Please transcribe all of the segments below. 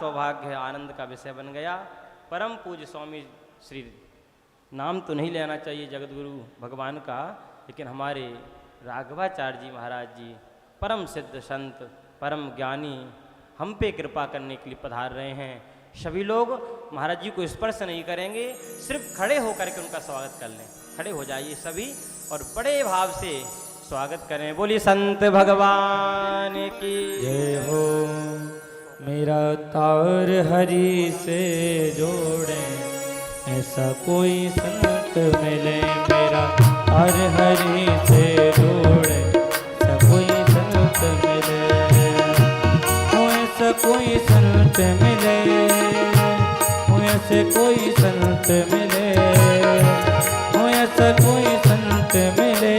सौभाग्य आनंद का विषय बन गया। परम पूज्य स्वामी श्री, नाम तो नहीं लेना चाहिए जगतगुरु भगवान का, लेकिन हमारे राघवाचार्य जी महाराज जी परम सिद्ध संत, परम ज्ञानी, हम पे कृपा करने के लिए पधार रहे हैं। सभी लोग महाराज जी को स्पर्श नहीं करेंगे, सिर्फ खड़े होकर के उनका स्वागत कर लें। खड़े हो जाइए सभी और बड़े भाव से स्वागत करें। बोलिए संत भगवान की जय हो। मेरा तार हरि से जोड़े, ऐसा कोई संत मिले। मेरा तार हरि से जोड़े, ऐसा कोई संत मिले। हो ऐसा कोई संत मिले, हो ऐसे कोई संत मिले, हो ऐसा कोई संत मिले,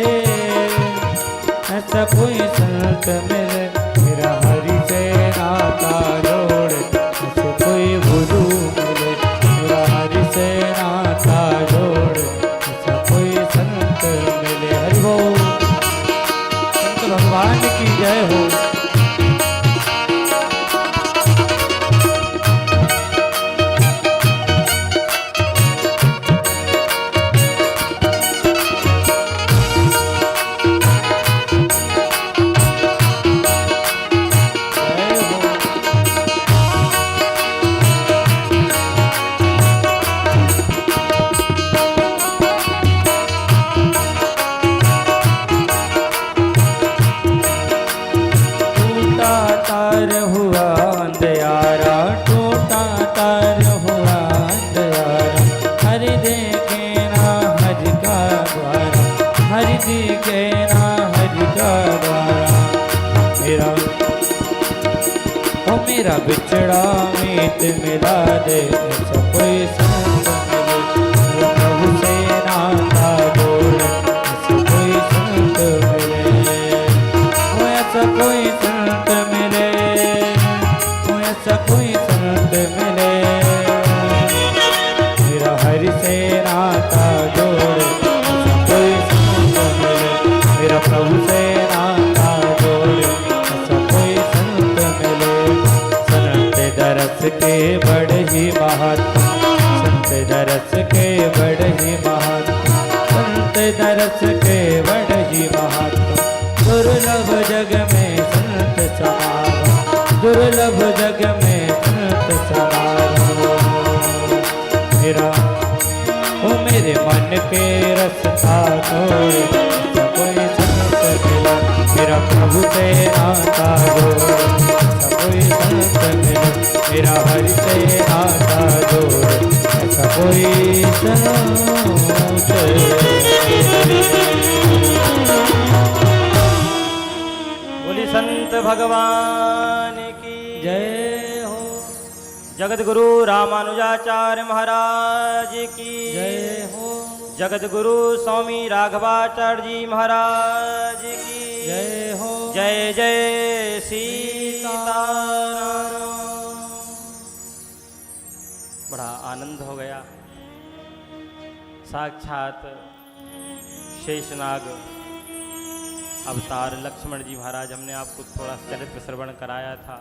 ऐसा कोई संत मिले। मेरा हरि से नाता जोड़े, ऐसे कोई गुरु मिले। मेरा हरि से नाता जोड़े, ऐसा कोई संत मिले। हरि बोल। संत भगवान की जय हो। मेरा बिछड़ा मीत मिला दे, ऐसा कोई संत मिले। प्रभु से नाता जोड़े, ऐसा कोई संत मिले। वो ऐसा कोई संत मिले, वो ऐसा कोई संत मिले। मेरा हरि से नाता जोड़े, ऐसा कोई संत मिले। मेरा प्रभु से नाता जोड़े, ऐसा कोई संत मिले। दरस के बड़ ही महात्मा, संत दरस के बड़ ही महात्मा, संत दरस के बड़ ही महात्मा। दुर्लभ जग में संत समागम, दुर्लभ जग में संत समागम। मेरा ओ मेरे मन के रसता तोड़े, ऐसा कोई संत मिला। मेरा प्रभु से नाता जोड़े, ऐसा कोई संत मिला। मेरा हरि से नाता जोड़े, ऐसा कोई संत। बोली संत भगवान की जय हो। जगत गुरु रामानुजाचार्य महाराज की जय हो। जगत गुरु स्वामी राघवाचार्य जी महाराज की जय हो। जय जय सीताराम। बड़ा आनंद हो गया। साक्षात शेषनाग अवतार लक्ष्मण जी महाराज, हमने आपको थोड़ा चरित्र श्रवण कराया था।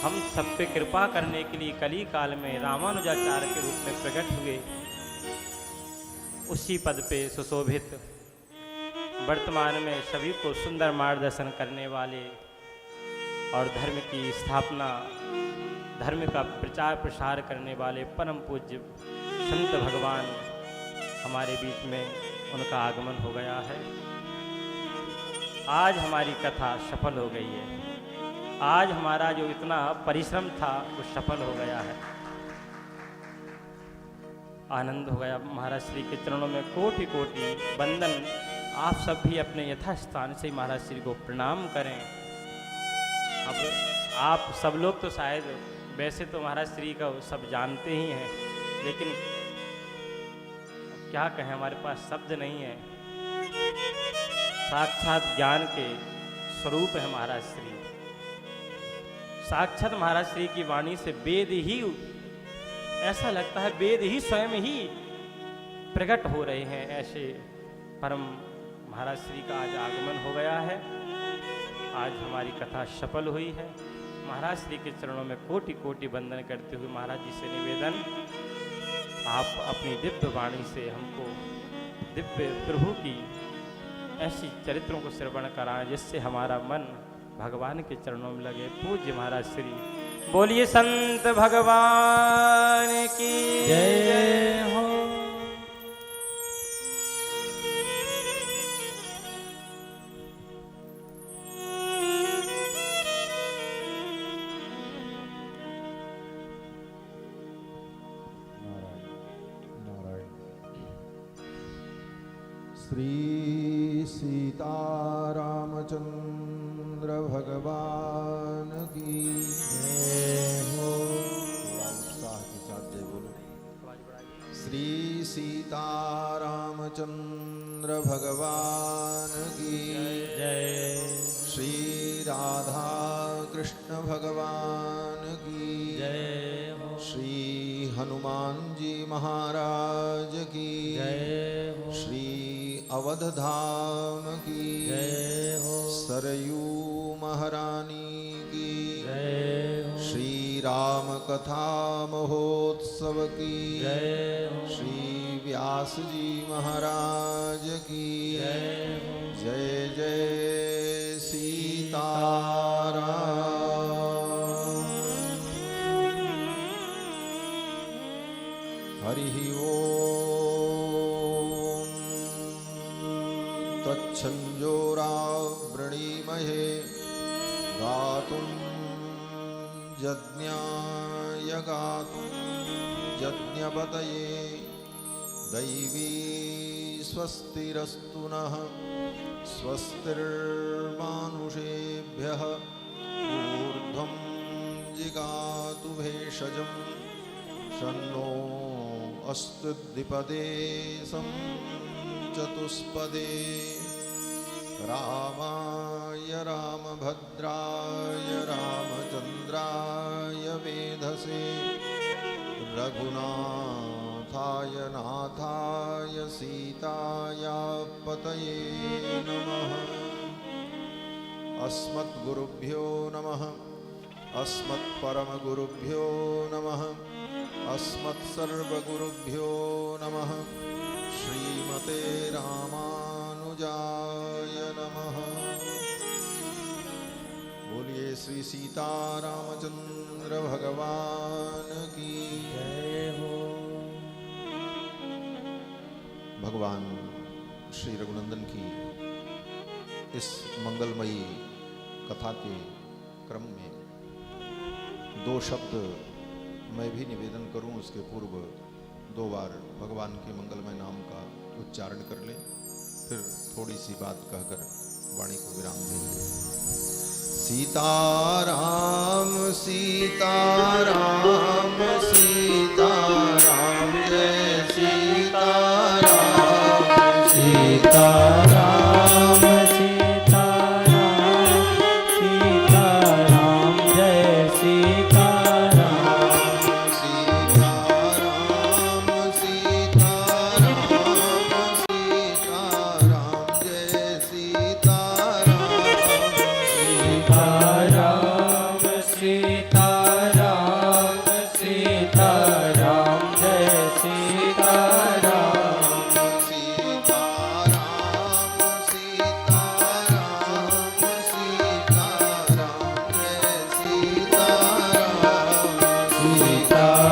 हम सब पे कृपा करने के लिए कली काल में रामानुजाचार्य के रूप में प्रकट हुए। उसी पद पे सुशोभित, वर्तमान में सभी को सुंदर मार्गदर्शन करने वाले और धर्म की स्थापना, धर्म का प्रचार प्रसार करने वाले परम पूज्य संत भगवान हमारे बीच में, उनका आगमन हो गया है। आज हमारी कथा सफल हो गई है। आज हमारा जो इतना परिश्रम था वो सफल हो गया है। आनंद हो गया। महाराज श्री के चरणों में कोटि कोटि वंदन। आप सब भी अपने यथास्थान से महाराज श्री को प्रणाम करें। अब आप सब लोग तो शायद वैसे तो महाराज श्री का सब जानते ही हैं, लेकिन क्या कहें, हमारे पास शब्द नहीं है। साक्षात ज्ञान के स्वरूप है महाराज श्री। साक्षात महाराज श्री की वाणी से वेद ही, ऐसा लगता है वेद ही स्वयं ही प्रकट हो रहे हैं। ऐसे परम महाराज श्री का आज आगमन हो गया है। आज हमारी कथा सफल हुई है। महाराज श्री के चरणों में कोटि कोटि वंदन करते हुए महाराज जी से निवेदन, आप अपनी दिव्य वाणी से हमको दिव्य प्रभु की ऐसी चरित्रों को श्रवण कराएं जिससे हमारा मन भगवान के चरणों में लगे। पूज्य महाराज श्री बोलिए संत भगवान की जय हो। श्री सीतारामचंद्र भगवान की जय हो। थोड़ा उत्साह के साथ जय बोलो। श्री सीतारामचंद्र भगवान की जय। श्री राधा कृष्ण भगवान की जय हो। श्री हनुमान जी महाराज की जय हो। श्री अवध धाम की जय हो। सरयू महारानी की जय हो। श्री राम कथा महोत्सव की जय हो। श्री व्यास जी महाराज की जय हो। जय जय सीताराम। हरि ओम तच्छंजोरावृणीमहे गातुं यज्ञाय गातुं यज्ञपतये दैवी स्वस्तिरस्तु नः स्वस्तिर्मानुषेभ्यः ऊर्ध्वं जिगातु भेषजं शन्नो अस्तु द्विपदे सं चतुष्पदे रामाय रामभद्राय रामचन्द्राय वेधसे रघुनाथाय नाथाय सीताया पतये नमः। अस्मद्गुरुभ्यो नमः। अस्मत्परमगुरुभ्यो नमः। अस्मत्सर्वगुरुभ्यो नमः। श्रीमते रामानुजाय नमः। बोलिए श्री सीतारामचंद्र भगवान की जय हो। भगवान श्री रघुनंदन की इस मंगलमयी कथा के क्रम में दो शब्द मैं भी निवेदन करूं, उसके पूर्व दो बार भगवान के मंगलमय नाम का उच्चारण कर लें, फिर थोड़ी सी बात कहकर वाणी को विराम देंगे। सीताराम सीताराम सीताराम जय सीताराम सीताराम सीताराम सीताराम जय सीताराम। सीताराम सीताराम सीताराम जय सीताराम।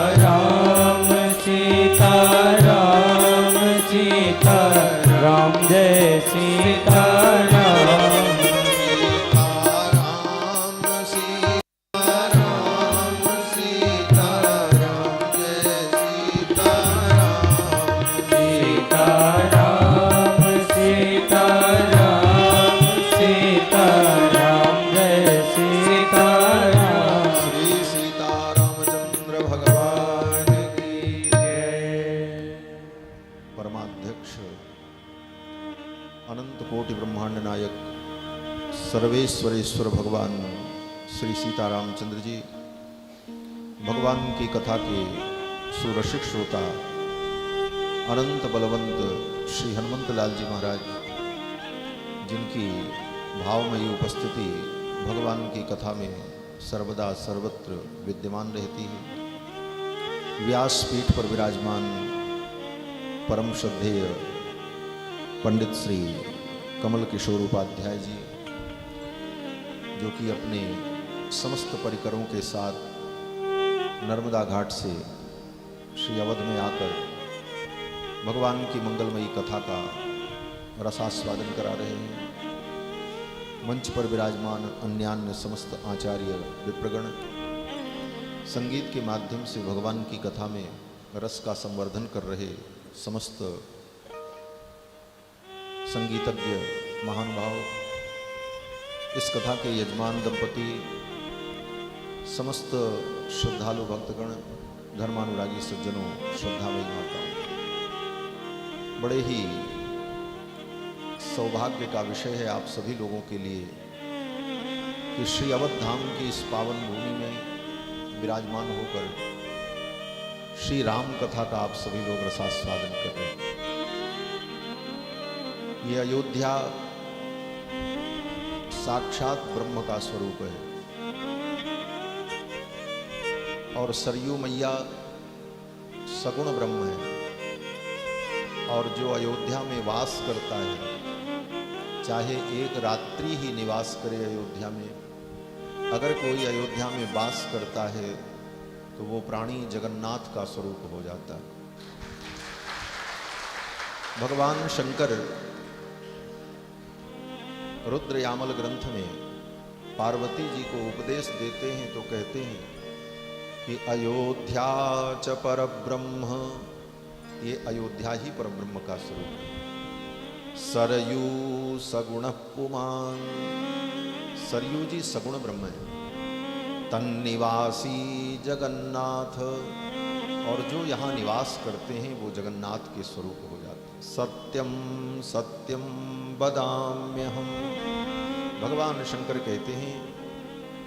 सीताराम सीताराम सीताराम जय सीताराम। सीताराम सीताराम जय सीताराम। सीताराम सीताराम सीताराम जय सीताराम। श्री सीतारामचंद्र भगवान की परमाध्यक्ष अनंत कोटि ब्रह्मांड नायक सर्वेश्वरेश्वर भगवान श्री सीतारामचंद्र जी भगवान की कथा के सुरसिक श्रोता अनंत बलवंत श्री हनुमंत लाल जी महाराज, जिनकी भावमयी उपस्थिति भगवान की कथा में सर्वदा सर्वत्र विद्यमान रहती है। व्यासपीठ पर विराजमान परम श्रद्धेय पंडित श्री कमल किशोर उपाध्याय जी, जो कि अपने समस्त परिकरों के साथ नर्मदा घाट से श्री अवध में आकर भगवान की मंगलमयी कथा का रसास्वादन करा रहे हैं। मंच पर विराजमान अन्यान्य समस्त आचार्य विप्रगण संगीत के माध्यम से भगवान की कथा में रस का संवर्धन कर रहे समस्त संगीतज्ञ महानुभाव, इस कथा के यजमान दंपति, समस्त श्रद्धालु भक्तगण, धर्मानुरागी सज्जनों, श्रद्धामयी माताओं, बड़े ही सौभाग्य का विषय है आप सभी लोगों के लिए कि श्री अवध धाम की इस पावन भूमि में विराजमान होकर श्री राम कथा का आप सभी लोग रसास्वादन कर रहे हैं। ये अयोध्या साक्षात ब्रह्म का स्वरूप है और सरयू मैया सगुण ब्रह्म है। और जो अयोध्या में वास करता है, चाहे एक रात्रि ही निवास करे अयोध्या में, अगर कोई अयोध्या में वास करता है तो वो प्राणी जगन्नाथ का स्वरूप हो जाता है। भगवान शंकर रुद्र यामल ग्रंथ में पार्वती जी को उपदेश देते हैं तो कहते हैं कि अयोध्या च परब्रह्म, ये अयोध्या ही परब्रह्म का स्वरूप है। सरयू सगुण पुमान, सरयू जी सगुण ब्रह्म है। तन्निवासी जगन्नाथ, और जो यहाँ निवास करते हैं वो जगन्नाथ के स्वरूप हो जाते हैं। सत्यम सत्यम वदाम्यहम्, भगवान शंकर कहते हैं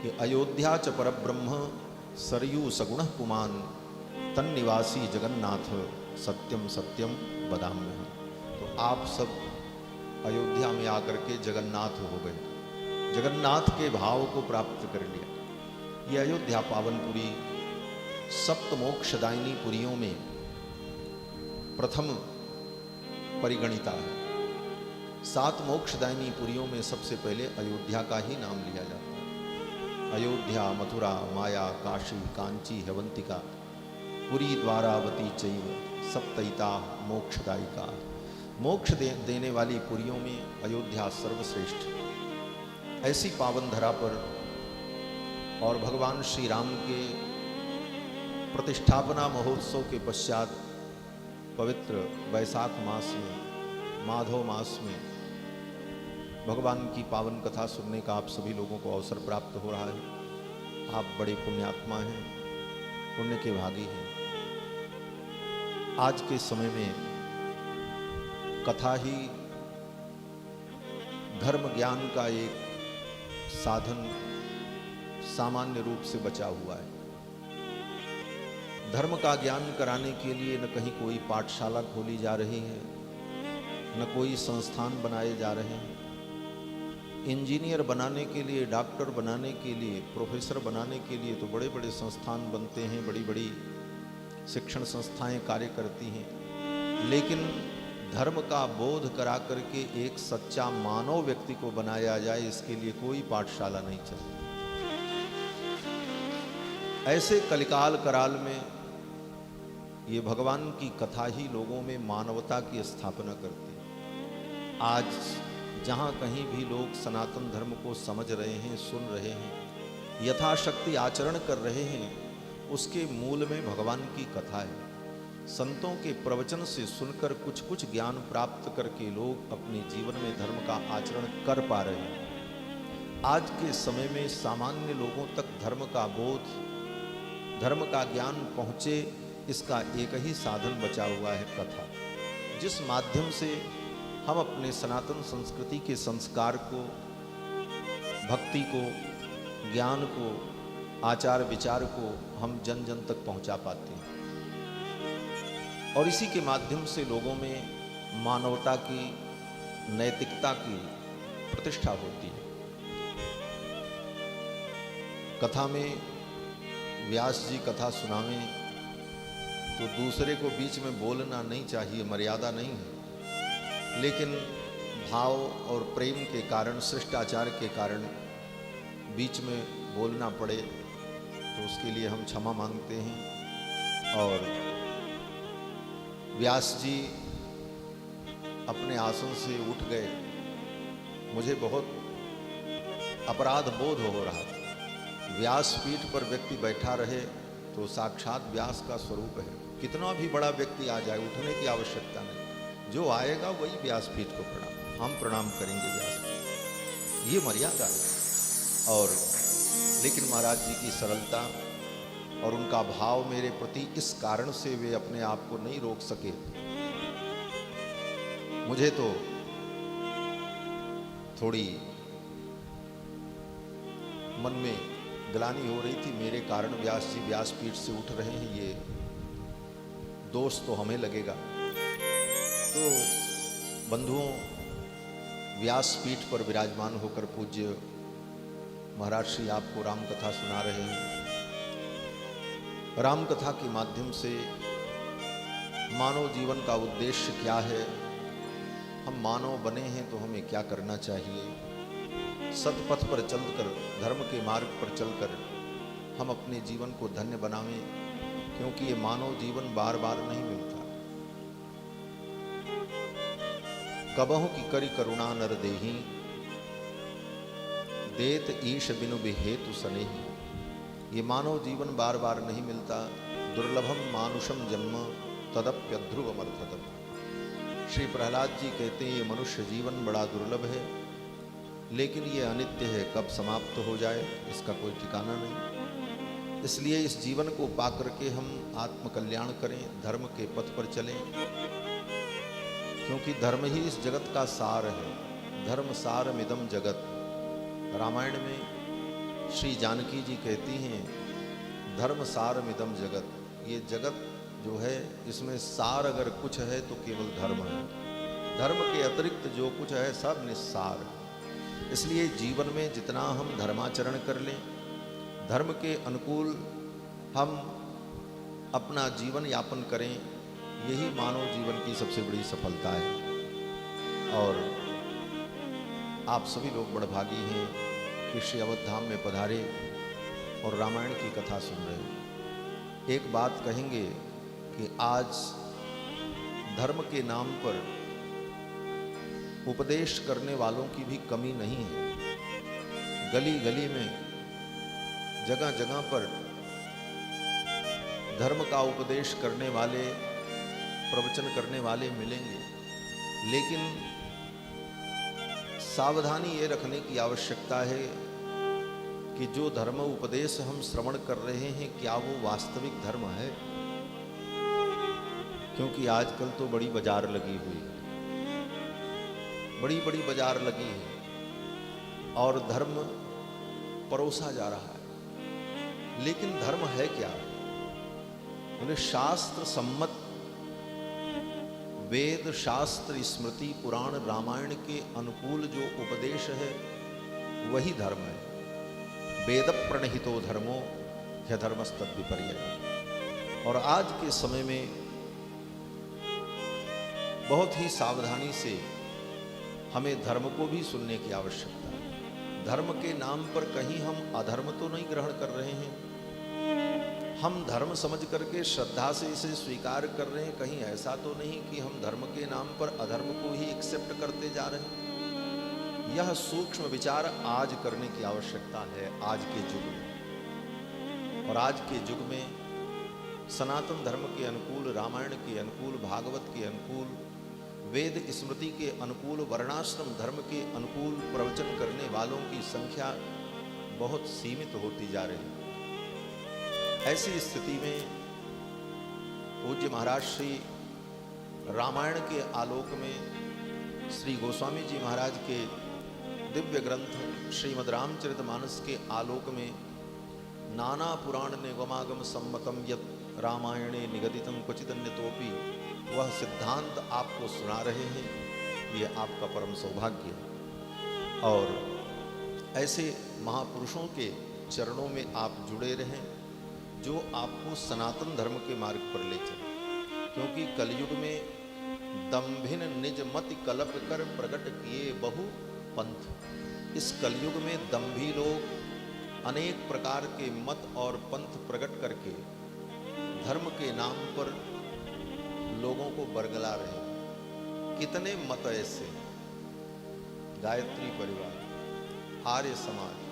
कि अयोध्या च परब्रह्म सरयू सगुण पुमान तन्निवासी जगन्नाथ सत्यम सत्यम वदाम्यहम्। तो आप सब अयोध्या में आकर के जगन्नाथ हो गए, जगन्नाथ के भाव को प्राप्त कर लिया। ये अयोध्या पावनपुरी सप्त मोक्षदायिनी पुरियों में प्रथम परिगणिता है। 7 मोक्षदायिनी पुरियों में सबसे पहले अयोध्या का ही नाम लिया जाता है। अयोध्या, मथुरा, माया, काशी, कांची, हेवंतिका, पुरी, द्वारावती चैव सप्तैता मोक्षदायिका। मोक्ष देने वाली पुरियों में अयोध्या सर्वश्रेष्ठ। ऐसी पावन धरा पर और भगवान श्री राम के प्रतिष्ठापना महोत्सव के पश्चात पवित्र वैशाख मास में, माधव मास में भगवान की पावन कथा सुनने का आप सभी लोगों को अवसर प्राप्त हो रहा है। आप बड़े पुण्यात्मा हैं, पुण्य के भागी हैं। आज के समय में कथा ही धर्म ज्ञान का एक साधन सामान्य रूप से बचा हुआ है। धर्म का ज्ञान कराने के लिए न कहीं कोई पाठशाला खोली जा रही है, न कोई संस्थान बनाए जा रहे हैं। इंजीनियर बनाने के लिए, डॉक्टर बनाने के लिए, प्रोफेसर बनाने के लिए तो बड़े बड़े संस्थान बनते हैं, बड़ी बड़ी शिक्षण संस्थाएं कार्य करती हैं। लेकिन धर्म का बोध करा करके एक सच्चा मानव व्यक्ति को बनाया जाए, इसके लिए कोई पाठशाला नहीं चलती। ऐसे कलिकाल कराल में ये भगवान की कथा ही लोगों में मानवता की स्थापना करती है। आज जहाँ कहीं भी लोग सनातन धर्म को समझ रहे हैं, सुन रहे हैं, यथाशक्ति आचरण कर रहे हैं, उसके मूल में भगवान की कथा है। संतों के प्रवचन से सुनकर कुछ कुछ ज्ञान प्राप्त करके लोग अपने जीवन में धर्म का आचरण कर पा रहे हैं। आज के समय में सामान्य लोगों तक धर्म का बोध, धर्म का ज्ञान पहुँचे, इसका एक ही साधन बचा हुआ है, कथा, जिस माध्यम से हम अपने सनातन संस्कृति के संस्कार को, भक्ति को, ज्ञान को, आचार विचार को हम जन जन तक पहुंचा पाते हैं। और इसी के माध्यम से लोगों में मानवता की, नैतिकता की प्रतिष्ठा होती है। कथा में व्यास जी कथा सुनावें तो दूसरे को बीच में बोलना नहीं चाहिए, मर्यादा नहीं है, लेकिन भाव और प्रेम के कारण, शिष्टाचार के कारण बीच में बोलना पड़े तो उसके लिए हम क्षमा मांगते हैं। और व्यास जी अपने आसन से उठ गए, मुझे बहुत अपराध बोध हो रहा था। व्यास पीठ पर व्यक्ति बैठा रहे तो साक्षात व्यास का स्वरूप है। कितना भी बड़ा व्यक्ति आ जाए, उठने की आवश्यकता नहीं, जो आएगा वही व्यास पीठ को प्रणाम, हम प्रणाम करेंगे व्यास पीठ, ये मर्यादा है। और लेकिन महाराज जी की सरलता और उनका भाव मेरे प्रति, इस कारण से वे अपने आप को नहीं रोक सके। मुझे तो थोड़ी मन में ग्लानि हो रही थी, मेरे कारण व्यास जी व्यासपीठ से उठ रहे हैं, ये दोष तो हमें लगेगा। तो बंधुओं, व्यासपीठ पर विराजमान होकर पूज्य महाराज श्री आपको राम कथा सुना रहे हैं। राम कथा के माध्यम से मानव जीवन का उद्देश्य क्या है, हम मानव बने हैं तो हमें क्या करना चाहिए, सतपथ पर चलकर, धर्म के मार्ग पर चलकर हम अपने जीवन को धन्य बनावें, क्योंकि ये मानव जीवन बार बार नहीं मिलता। कबहु की करी करुणा नर देही, देत ईश बिनु बिहेतु सनेही। ये मानव जीवन बार बार नहीं मिलता। दुर्लभम मानुषम जन्म तदप्यध्रुवमर्थतम। श्री प्रहलाद जी कहते हैं ये मनुष्य जीवन बड़ा दुर्लभ है, लेकिन ये अनित्य है, कब समाप्त हो जाए इसका कोई ठिकाना नहीं। इसलिए इस जीवन को पाकर के हम आत्मकल्याण करें, धर्म के पथ पर चलें, क्योंकि धर्म ही इस जगत का सार है। धर्म सारमिदं जगत। रामायण में श्री जानकी जी कहती हैं धर्म सारमिदं जगत। ये जगत जो है इसमें सार अगर कुछ है तो केवल धर्म है। धर्म के अतिरिक्त जो कुछ है सब निस्सार है। इसलिए जीवन में जितना हम धर्माचरण कर लें, धर्म के अनुकूल हम अपना जीवन यापन करें, यही मानव जीवन की सबसे बड़ी सफलता है। और आप सभी लोग बड़भागी हैं कि श्री अवध धाम में पधारे और रामायण की कथा सुन रहे हैं। एक बात कहेंगे कि आज धर्म के नाम पर उपदेश करने वालों की भी कमी नहीं है। गली गली में, जगह जगह पर धर्म का उपदेश करने वाले, प्रवचन करने वाले मिलेंगे, लेकिन सावधानी ये रखने की आवश्यकता है कि जो धर्म उपदेश हम श्रवण कर रहे हैं क्या वो वास्तविक धर्म है। क्योंकि आजकल तो बड़ी बाजार लगी हुई है, बड़ी बड़ी बाजार लगी है और धर्म परोसा जा रहा है, लेकिन धर्म है क्या? उन्हें शास्त्र सम्मत वेद, शास्त्र, स्मृति, पुराण, रामायण के अनुकूल जो उपदेश है वही धर्म है। वेद प्रणहितो धर्मो ह्यधर्मस्तद विपर्यय। और आज के समय में बहुत ही सावधानी से हमें धर्म को भी सुनने की आवश्यकता है। धर्म के नाम पर कहीं हम अधर्म तो नहीं ग्रहण कर रहे हैं, हम धर्म समझ करके श्रद्धा से इसे स्वीकार कर रहे हैं, कहीं ऐसा तो नहीं कि हम धर्म के नाम पर अधर्म को ही एक्सेप्ट करते जा रहे हैं। यह सूक्ष्म विचार आज करने की आवश्यकता है आज के युग में। और आज के युग में सनातन धर्म के अनुकूल, रामायण के अनुकूल, भागवत के अनुकूल, वेद स्मृति के अनुकूल, वर्णाश्रम धर्म के अनुकूल प्रवचन करने वालों की संख्या बहुत सीमित होती जा रही है। ऐसी स्थिति में पूज्य महाराज श्री रामायण के आलोक में श्री गोस्वामी जी महाराज के दिव्य ग्रंथ श्रीमद् रामचरितमानस के आलोक में नाना पुराण निगमागम सम्मतम यत् रामायणे निगदितम क्वचिदन्यतोपि, वह सिद्धांत आपको सुना रहे हैं, ये आपका परम सौभाग्य है। और ऐसे महापुरुषों के चरणों में आप जुड़े रहें, जो आपको सनातन धर्म के मार्ग पर ले चले। क्योंकि कलयुग में दम्भिन निज मति कलप कर प्रकट किए बहु पंथ। इस कलयुग में दम्भी लोग अनेक प्रकार के मत और पंथ प्रकट करके धर्म के नाम पर लोगों को बरगला रहे हैं। कितने मत ऐसे, गायत्री परिवार, आर्य समाज,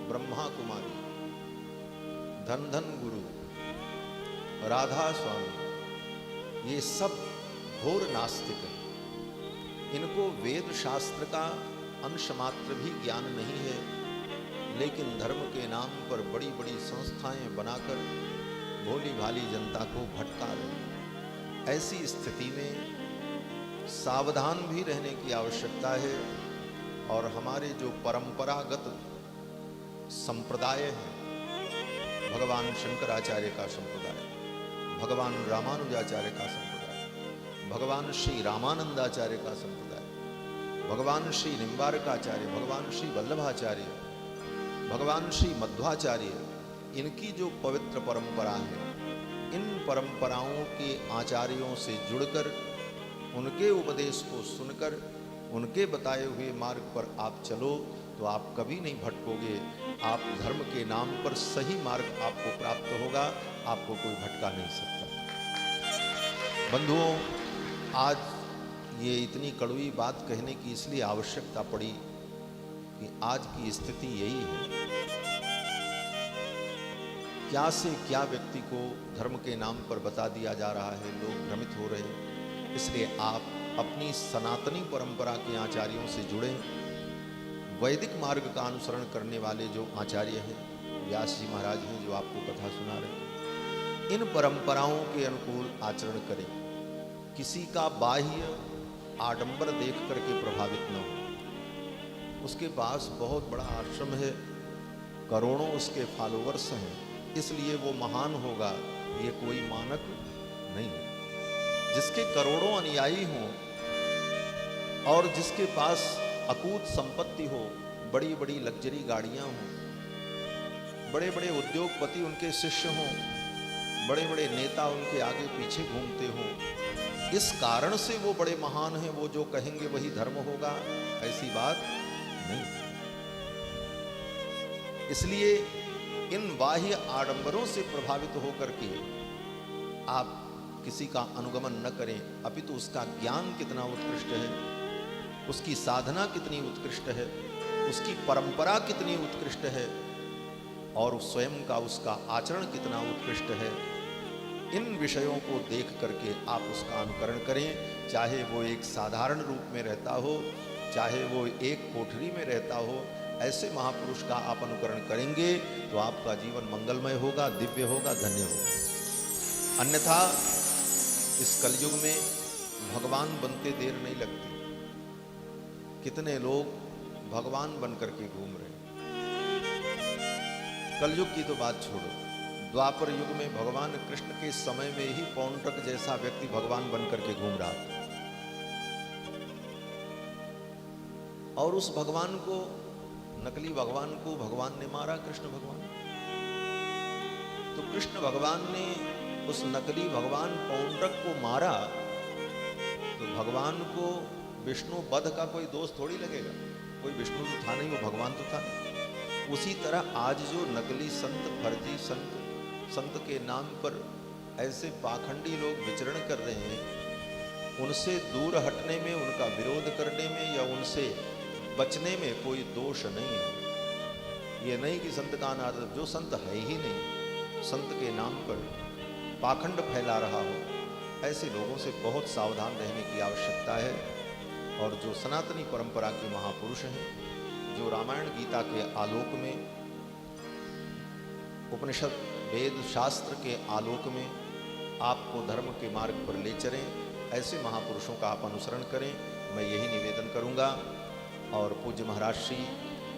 ब्रह्मा कुमारी, धन धन गुरु, राधा स्वामी, ये सब घोर नास्तिक हैं। इनको वेद शास्त्र का अंश मात्र भी ज्ञान नहीं है, लेकिन धर्म के नाम पर बड़ी बड़ी संस्थाएं बनाकर भोली भाली जनता को भटका रहे हैं। ऐसी स्थिति में सावधान भी रहने की आवश्यकता है। और हमारे जो परंपरागत संप्रदाय है, भगवान शंकराचार्य का संप्रदाय, भगवान रामानुजाचार्य का संप्रदाय, भगवान श्री रामानंदाचार्य का संप्रदाय, भगवान श्री निम्बारकाचार्य, भगवान श्री वल्लभाचार्य, भगवान श्री मध्वाचार्य, इनकी जो पवित्र परंपरा है, इन परंपराओं के आचार्यों से जुड़कर उनके उपदेश को सुनकर उनके बताए हुए मार्ग पर आप चलो तो आप कभी नहीं भटकोगे। आप धर्म के नाम पर सही मार्ग आपको प्राप्त होगा, आपको कोई भटका नहीं सकता। बंधुओं, आज ये इतनी कड़वी बात कहने की इसलिए आवश्यकता पड़ी कि आज की स्थिति यही है, क्या से क्या व्यक्ति को धर्म के नाम पर बता दिया जा रहा है, लोग भ्रमित हो रहे हैं। इसलिए आप अपनी सनातनी परंपरा के आचार्यों से जुड़ें। वैदिक मार्ग का अनुसरण करने वाले जो आचार्य हैं, व्यास जी महाराज हैं जो आपको कथा सुना रहे हैं, इन परंपराओं के अनुकूल आचरण करें। किसी का बाह्य आडंबर देख करके प्रभावित न हो। उसके पास बहुत बड़ा आश्रम है, करोड़ों उसके फॉलोअर्स हैं, इसलिए वो महान होगा, ये कोई मानक नहीं है। जिसके करोड़ों अनुयायी हों और जिसके पास अकूत संपत्ति हो, बड़ी बड़ी लग्जरी गाड़ियां हों, बड़े बड़े उद्योगपति उनके शिष्य हों, बड़े बड़े नेता उनके आगे पीछे घूमते हों, इस कारण से वो बड़े महान हैं, वो जो कहेंगे वही धर्म होगा, ऐसी बात नहीं। इसलिए इन बाह्य आडंबरों से प्रभावित होकर के आप किसी का अनुगमन न करें, अपितु उसका ज्ञान कितना उत्कृष्ट है, उसकी साधना कितनी उत्कृष्ट है, उसकी परंपरा कितनी उत्कृष्ट है और स्वयं का उसका आचरण कितना उत्कृष्ट है, इन विषयों को देख करके आप उसका अनुकरण करें। चाहे वो एक साधारण रूप में रहता हो, चाहे वो एक कोठरी में रहता हो, ऐसे महापुरुष का आप अनुकरण करेंगे तो आपका जीवन मंगलमय होगा, दिव्य होगा, धन्य होगा। अन्यथा इस कलयुग में भगवान बनते देर नहीं लगती। कितने लोग भगवान बन करके घूम रहे हैं। कलयुग की तो बात छोड़ो, द्वापर युग में भगवान कृष्ण के समय में ही पौंड्रक जैसा व्यक्ति भगवान बन करके घूम रहा था। और उस भगवान को, नकली भगवान को भगवान ने मारा, कृष्ण भगवान। तो कृष्ण भगवान ने उस नकली भगवान पौंड्रक को मारा तो भगवान को विष्णु वध का कोई दोष थोड़ी लगेगा। कोई विष्णु तो था नहीं, वो भगवान तो था नहीं। उसी तरह आज जो नकली संत, फर्जी संत के नाम पर ऐसे पाखंडी लोग विचरण कर रहे हैं, उनसे दूर हटने में, उनका विरोध करने में या उनसे बचने में कोई दोष नहीं है। ये नहीं कि संत का अनादर, जो संत है ही नहीं, संत के नाम पर पाखंड फैला रहा हो, ऐसे लोगों से बहुत सावधान रहने की आवश्यकता है। और जो सनातनी परंपरा के महापुरुष हैं, जो रामायण गीता के आलोक में, उपनिषद वेद शास्त्र के आलोक में आपको धर्म के मार्ग पर ले चलें, ऐसे महापुरुषों का आप अनुसरण करें, मैं यही निवेदन करूंगा। और पूज्य महाराज श्री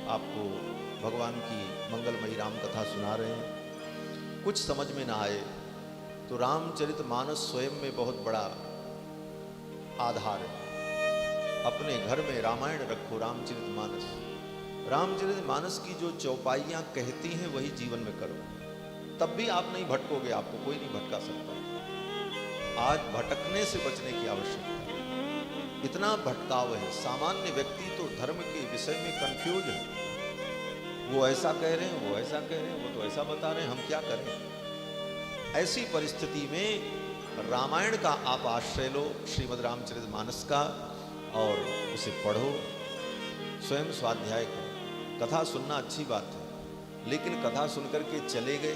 आपको भगवान की मंगलमयी राम कथा सुना रहे हैं। कुछ समझ में ना आए तो रामचरितमानस स्वयं में बहुत बड़ा आधार है। अपने घर में रामायण रखो, रामचरितमानस, रामचरितमानस की जो चौपाइयाँ कहती हैं वही जीवन में करो, तब भी आप नहीं भटकोगे, आपको कोई नहीं भटका सकता। आज भटकने से बचने की आवश्यकता है, इतना भटकाव है। सामान्य व्यक्ति तो धर्म के विषय में कंफ्यूज है, वो ऐसा कह रहे हैं, वो ऐसा कह रहे हैं, वो तो ऐसा बता रहे हैं, हम क्या करें। ऐसी परिस्थिति में रामायण का आप आश्रय लो, श्रीमद् रामचरितमानस का, और उसे पढ़ो, स्वयं स्वाध्याय करो। कथा सुनना अच्छी बात है, लेकिन कथा सुनकर के चले गए,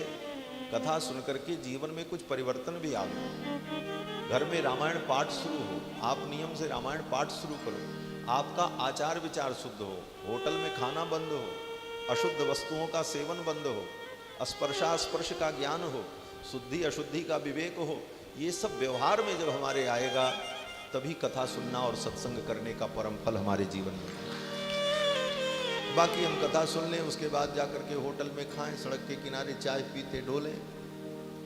कथा सुनकर के जीवन में कुछ परिवर्तन भी आ गए। घर में रामायण पाठ शुरू हो, आप नियम से रामायण पाठ शुरू करो, आपका आचार विचार शुद्ध हो, होटल में खाना बंद हो, अशुद्ध वस्तुओं का सेवन बंद हो, स्पर्शास्पर्श का ज्ञान हो, शुद्धि अशुद्धि का विवेक हो। ये सब व्यवहार में जब हमारे आएगा, तभी कथा सुनना और सत्संग करने का परम फल हमारे जीवन में। बाकी हम कथा सुन लें, उसके बाद जाकर के होटल में खाएं, सड़क के किनारे चाय पीते डोलें,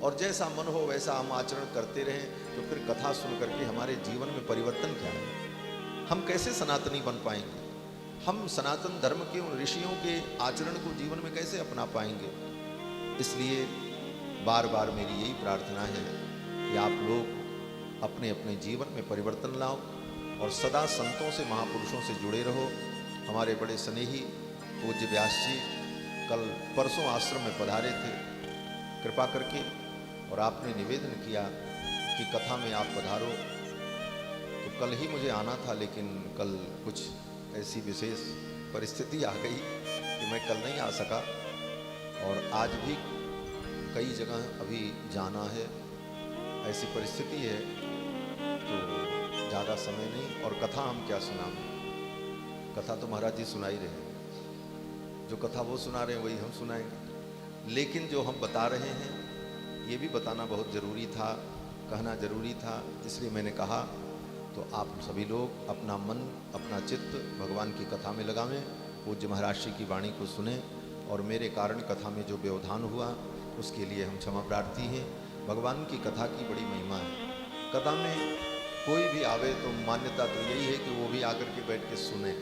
और जैसा मन हो वैसा हम आचरण करते रहें, तो फिर कथा सुन करके हमारे जीवन में परिवर्तन क्या है? हम कैसे सनातनी बन पाएंगे? हम सनातन धर्म के उन ऋषियों के आचरण को जीवन में कैसे अपना पाएंगे? इसलिए बार बार मेरी यही प्रार्थना है कि आप लोग अपने अपने जीवन में परिवर्तन लाओ और सदा संतों से, महापुरुषों से जुड़े रहो। हमारे बड़े स्नेही पूज्य व्यास जी कल परसों आश्रम में पधारे थे कृपा करके, और आपने निवेदन किया कि कथा में आप पधारो। तो कल ही मुझे आना था, लेकिन कल कुछ ऐसी विशेष परिस्थिति आ गई कि मैं कल नहीं आ सका, और आज भी कई जगह अभी जाना है, ऐसी परिस्थिति है, तो ज़्यादा समय नहीं। और कथा हम क्या सुनाएं? कथा तो महाराज जी सुना ही रहे हैं, जो कथा वो सुना रहे हैं वही हम सुनाएंगे। लेकिन जो हम बता रहे हैं ये भी बताना बहुत ज़रूरी था, कहना ज़रूरी था, इसलिए मैंने कहा। तो आप सभी लोग अपना मन, अपना चित्त भगवान की कथा में लगावें, पूज्य महाराज जी की वाणी को सुने, और मेरे कारण कथा में जो व्यवधान हुआ उसके लिए हम क्षमा प्रार्थी हैं। भगवान की कथा की बड़ी महिमा है। कथा में कोई भी आवे तो मान्यता तो यही है कि वो भी आकर के बैठ के सुने,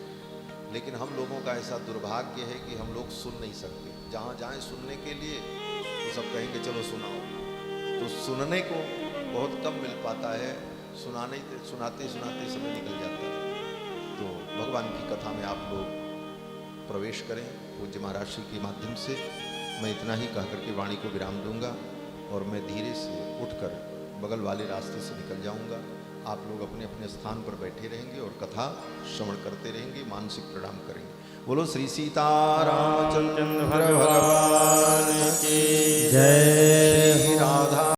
लेकिन हम लोगों का ऐसा दुर्भाग्य है कि हम लोग सुन नहीं सकते। जहाँ जाएं सुनने के लिए तो सब कहेंगे चलो सुनाओ, तो सुनने को बहुत कम मिल पाता है, सुनाते सुनाते समय निकल जाता है। तो भगवान की कथा में आप लोग प्रवेश करें पूज्य महाराज जी के माध्यम से। मैं इतना ही कह करके वाणी को विराम दूंगा, और मैं धीरे से उठकर बगल वाले रास्ते से निकल जाऊंगा। आप लोग अपने अपने स्थान पर बैठे रहेंगे और कथा श्रवण करते रहेंगे, मानसिक प्रणाम करेंगे। बोलो श्री सीतारामचंद्र भगवान की जय। श्री राधा